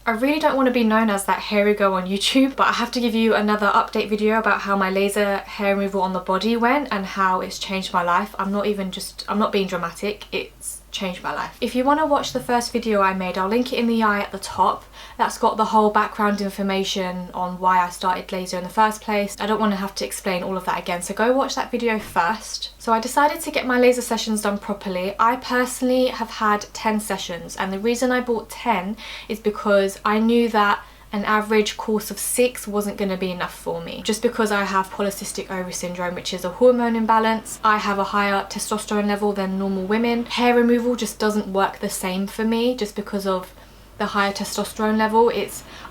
I really don't want to be known as that hairy girl on YouTube, but I have to give you another update video about how my laser hair removal on the body went and how it's changed my life. I'm not being dramatic, it's changed my life. If you want to watch the first video I made, I'll link it in the eye at the top. That's got the whole background information on why I started laser in the first place. I don't want to have to explain all of that again, so go watch that video first. So I decided to get my laser sessions done properly. I personally have had 10 sessions, and the reason I bought 10 is because I knew that an average course of 6 wasn't going to be enough for me. Just because I have polycystic ovary syndrome, which is a hormone imbalance, I have a higher testosterone level than normal women. Hair removal just doesn't work the same for me just because of the higher testosterone level.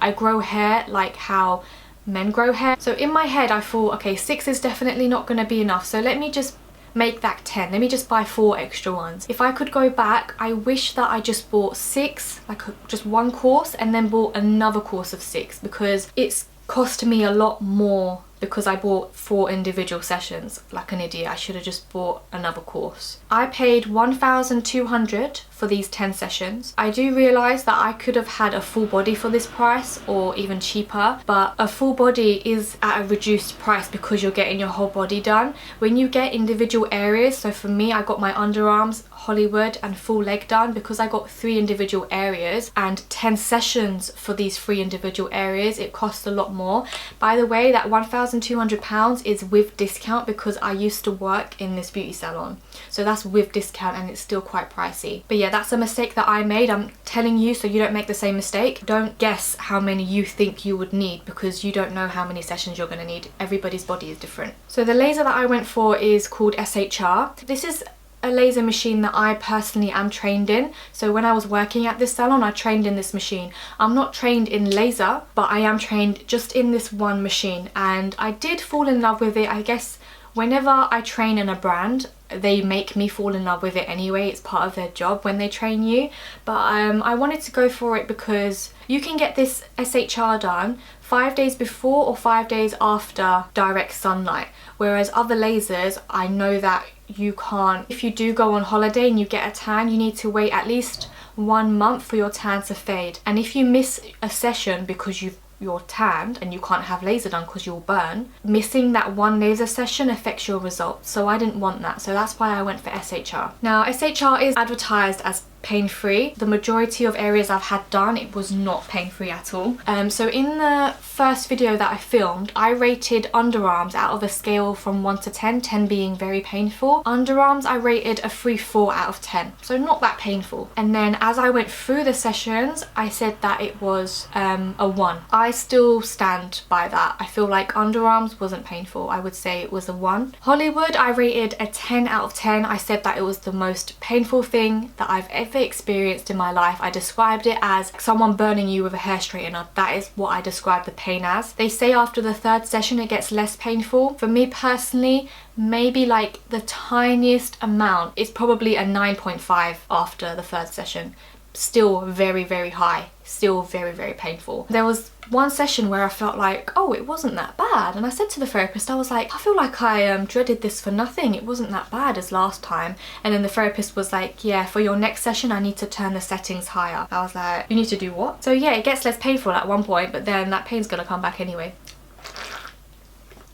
I grow hair like how men grow hair. So in my head I thought, okay, 6 is definitely not going to be enough, so let me just make that 10. Let me just buy 4 extra ones. If I could go back, I wish that I just bought 6, like just one course, and then bought another course of 6, because it's cost me a lot more because I bought 4 individual sessions. Like an idiot, I should have just bought another course. I paid $1,200 for these 10 sessions. I do realise that I could have had a full body for this price or even cheaper, but a full body is at a reduced price because you're getting your whole body done. When you get individual areas, so for me I got my underarms, Hollywood and full leg done because I got 3 individual areas and 10 sessions for these 3 individual areas, it costs a lot more. By the way, that £1,200 is with discount because I used to work in this beauty salon, so that's with discount and it's still quite pricey. But yeah, that's a mistake that I made. I'm telling you so you don't make the same mistake. Don't guess how many you think you would need because you don't know how many sessions you're going to need. Everybody's body is different. So the laser that I went for is called SHR. This is a laser machine that I personally am trained in. So when I was working at this salon, I trained in this machine. I'm not trained in laser, but I am trained just in this one machine, and I did fall in love with it. I guess whenever I train in a brand, they make me fall in love with it anyway. It's part of their job when they train you. But I wanted to go for it because you can get this SHR done 5 days before or 5 days after direct sunlight, whereas other lasers, I know that you can't. If you do go on holiday and you get a tan, you need to wait at least 1 month for your tan to fade. And if you miss a session because you're tanned and you can't have laser done because you'll burn, missing that one laser session affects your results. So I didn't want that, so that's why I went for SHR. Now SHR is advertised as pain-free. The majority of areas I've had done, it was not pain-free at all. So in the first video that I filmed, I rated underarms out of a scale from 1 to 10, 10 being very painful. Underarms I rated a 3-4 out of 10, so not that painful. And then as I went through the sessions, I said that it was a 1. I still stand by that. I feel like underarms wasn't painful. I would say it was a 1. Hollywood I rated a 10 out of 10. I said that it was the most painful thing that I've ever experienced in my life. I described it as someone burning you with a hair straightener. That is what I described the pain as. They say after the 3rd session it gets less painful. For me personally, maybe like the tiniest amount. It's probably a 9.5 after the 3rd session. Still very, very high. Still very, very painful. There was one session where I felt like, oh, it wasn't that bad, and I said to the therapist, I was like, I feel like I dreaded this for nothing. It wasn't that bad as last time. And then the therapist was like, yeah, for your next session I need to turn the settings higher. I was like, you need to do what? So yeah, it gets less painful at one point, but then that pain's gonna come back anyway.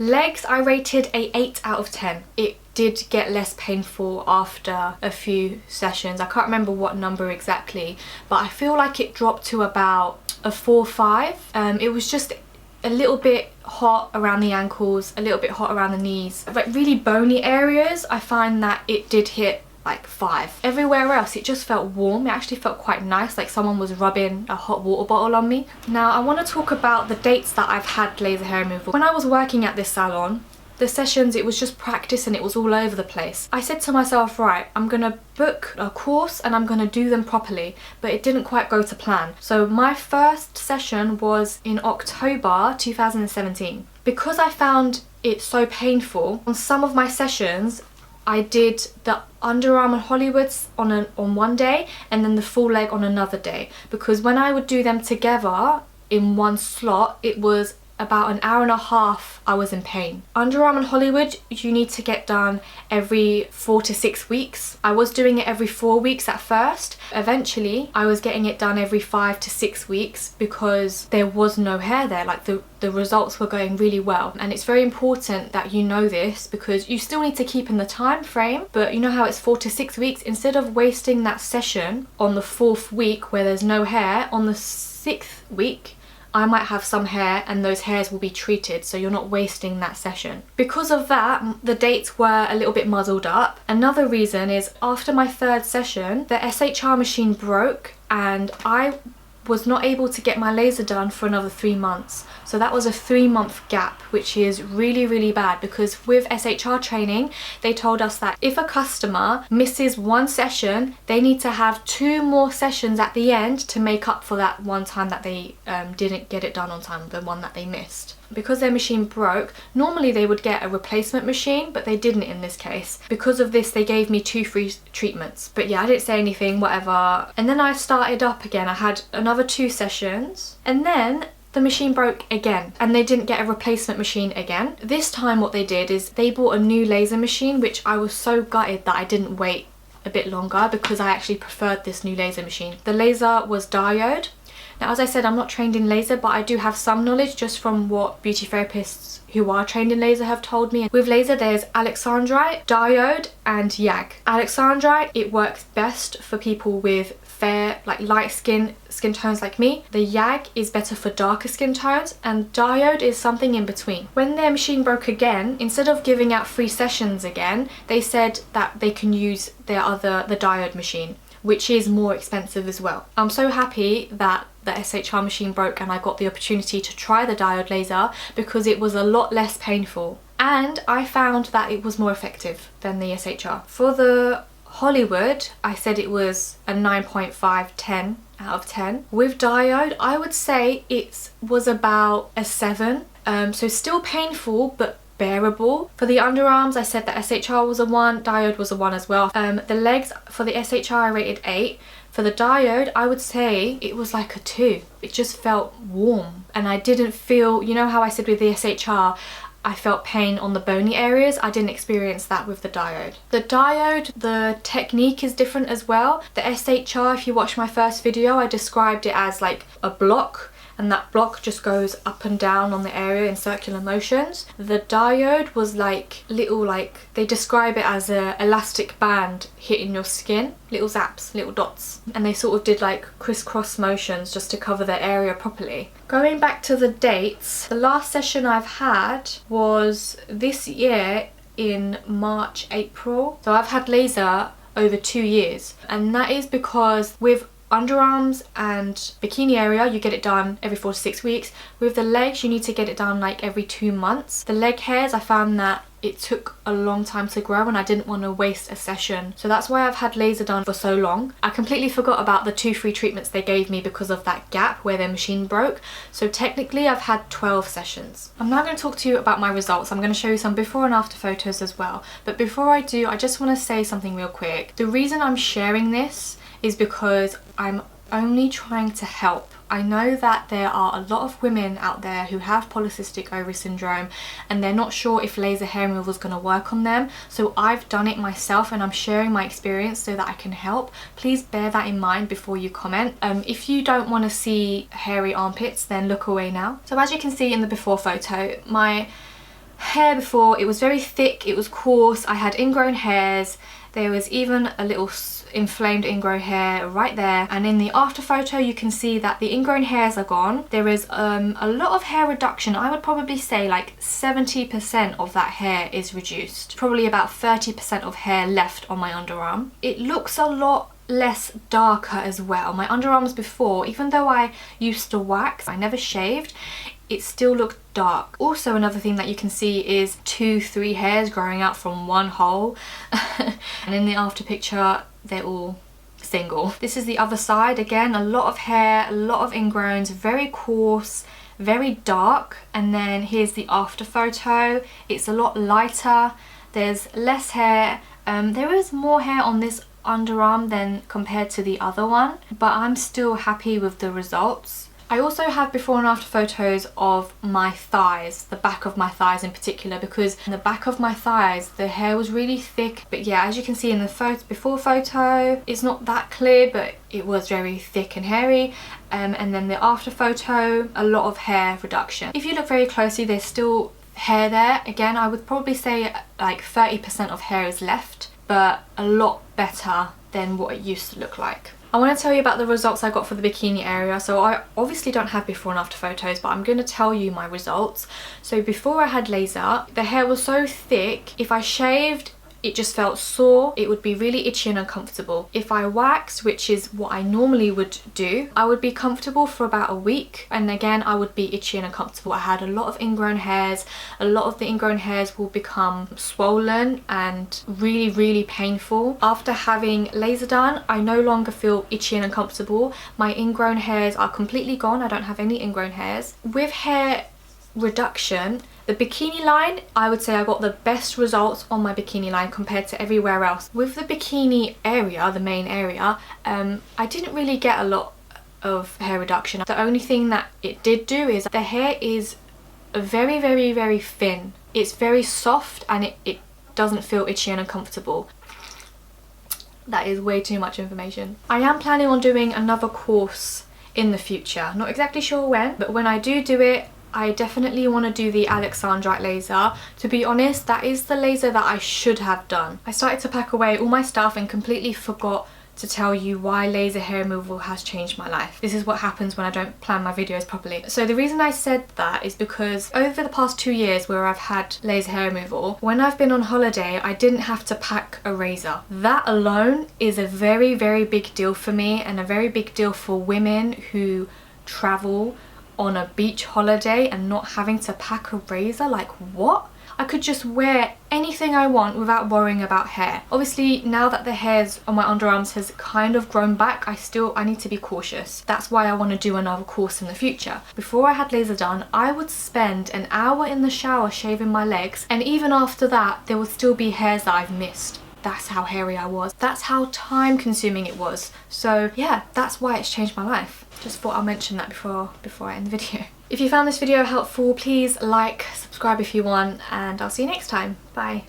Legs I rated a 8 out of 10. It did get less painful after a few sessions. I can't remember what number exactly, but I feel like it dropped to about a 4-5. It was just a little bit hot around the ankles, a little bit hot around the knees. Like really bony areas, I find that it did hit like 5. Everywhere else it just felt warm. It actually felt quite nice, like someone was rubbing a hot water bottle on me. Now I want to talk about the dates that I've had laser hair removal. When I was working at this salon, the sessions, it was just practice and it was all over the place. I said to myself, right, I'm gonna book a course and I'm gonna do them properly, but it didn't quite go to plan. So my first session was in October 2017. Because I found it so painful, on some of my sessions I did the underarm and Hollywoods on one day and then the full leg on another day, because when I would do them together in one slot, it was about an hour and a half I was in pain. Underarm in Hollywood, you need to get done every 4 to 6 weeks. I was doing it every 4 weeks at first. Eventually I was getting it done every 5 to 6 weeks because there was no hair there. Like the results were going really well, and it's very important that you know this because you still need to keep in the time frame, but you know how it's 4 to 6 weeks. Instead of wasting that session on the 4th week where there's no hair, on the 6th week I might have some hair and those hairs will be treated, so you're not wasting that session. Because of that, the dates were a little bit muddled up. Another reason is after my 3rd session, the SHR machine broke and I was not able to get my laser done for another 3 months. So that was a 3-month gap, which is really, really bad because with SHR training, they told us that if a customer misses 1 session, they need to have 2 more sessions at the end to make up for that one time that they didn't get it done on time, the one that they missed. Because their machine broke, normally they would get a replacement machine, but they didn't in this case. Because of this, they gave me 2 free treatments. But yeah, I didn't say anything, whatever. And then I started up again. I had another 2 sessions. And then the machine broke again and they didn't get a replacement machine again. This time what they did is they bought a new laser machine, which I was so gutted that I didn't wait a bit longer because I actually preferred this new laser machine. The laser was diode. Now, as I said, I'm not trained in laser, but I do have some knowledge just from what beauty therapists who are trained in laser have told me. With laser, there's alexandrite, diode, and YAG. Alexandrite, it works best for people with fair, like light skin tones like me. The YAG is better for darker skin tones, and diode is something in between. When their machine broke again, instead of giving out free sessions again, they said that they can use the diode machine, which is more expensive as well. I'm so happy that the SHR machine broke and I got the opportunity to try the diode laser because it was a lot less painful. And I found that it was more effective than the SHR. For the Hollywood, I said it was a 9.5/10 out of 10. With diode, I would say it was about a 7. So still painful, but bearable. For the underarms, I said that SHR was a 1, diode was a 1 as well. The legs, for the SHR I rated 8. For the diode, I would say it was like a 2. It just felt warm and I didn't feel, you know how I said with the SHR, I felt pain on the bony areas. I didn't experience that with the diode. The diode, the technique is different as well. The SHR, if you watch my first video, I described it as like a block, and that block just goes up and down on the area in circular motions. The diode was like little, like they describe it as a elastic band hitting your skin, little zaps, little dots, and they sort of did like crisscross motions just to cover the area properly. Going back to the dates, the last session I've had was this year in March, April. So I've had laser over 2 years, and that is because with underarms and bikini area, you get it done every 4 to 6 weeks. With the legs, you need to get it done like every 2 months. The leg hairs, I found that it took a long time to grow and I didn't want to waste a session. So that's why I've had laser done for so long. I completely forgot about the 2 free treatments they gave me because of that gap where their machine broke. So technically I've had 12 sessions. I'm now going to talk to you about my results. I'm going to show you some before and after photos as well. But before I do, I just want to say something real quick. The reason I'm sharing this is because I'm only trying to help. I know that there are a lot of women out there who have polycystic ovary syndrome and they're not sure if laser hair removal is going to work on them. So I've done it myself and I'm sharing my experience so that I can help. Please bear that in mind before you comment. If you don't want to see hairy armpits, then look away now. So as you can see in the before photo, my hair before, it was very thick, it was coarse, I had ingrown hairs, there was even a little inflamed ingrown hair right there, and in the after photo you can see that the ingrown hairs are gone. There is a lot of hair reduction. I would probably say like 70% of that hair is reduced, probably about 30% of hair left on my underarm. It looks a lot less darker as well. My underarms before, even though I used to wax, I never shaved, it still looked dark. Also, another thing that you can see is 2-3 hairs growing out from one hole. And in the after picture, they're all single. This is the other side. Again, a lot of hair, a lot of ingrowns, very coarse, very dark. And then here's the after photo. It's a lot lighter. There's less hair. There is more hair on this underarm than compared to the other one, but I'm still happy with the results. I also have before and after photos of my thighs, the back of my thighs in particular, because in the back of my thighs the hair was really thick. But yeah, as you can see in the before photo, it's not that clear, but it was very thick and hairy. And then the after photo, a lot of hair reduction. If you look very closely, there's still hair there. Again, I would probably say like 30% of hair is left, but a lot better than what it used to look like. I want to tell you about the results I got for the bikini area. So I obviously don't have before and after photos, but I'm going to tell you my results. So before I had laser, the hair was so thick, if I shaved, it just felt sore. It would be really itchy and uncomfortable. If I waxed, which is what I normally would do, I would be comfortable for about a week, and again I would be itchy and uncomfortable. I had a lot of ingrown hairs. A lot of the ingrown hairs will become swollen and really painful. After having laser done, I no longer feel itchy and uncomfortable. My ingrown hairs are completely gone. I don't have any ingrown hairs. With hair reduction, the bikini line, I would say I got the best results on my bikini line compared to everywhere else. With the bikini area, the main area, I didn't really get a lot of hair reduction. The only thing that it did do is the hair is very thin. It's very soft and it doesn't feel itchy and uncomfortable. That is way too much information. I am planning on doing another course in the future. Not exactly sure when, but when I do it, I definitely want to do the Alexandrite laser. To be honest, that is the laser that I should have done. I started to pack away all my stuff and completely forgot to tell you why laser hair removal has changed my life. This is what happens when I don't plan my videos properly. So the reason I said that is because over the past 2 years where I've had laser hair removal, when I've been on holiday, I didn't have to pack a razor. That alone is a very big deal for me, and a very big deal for women who travel on a beach holiday and not having to pack a razor. Like, what? I could just wear anything I want without worrying about hair. Obviously, now that the hairs on my underarms has kind of grown back, I need to be cautious. That's why I want to do another course in the future. Before I had laser done, I would spend an hour in the shower shaving my legs, and even after that, there would still be hairs that I've missed. That's how hairy I was. That's how time consuming it was. So yeah, that's why it's changed my life. Just thought I'll mention that before I end the video. If you found this video helpful, please like, subscribe if you want, and I'll see you next time. Bye.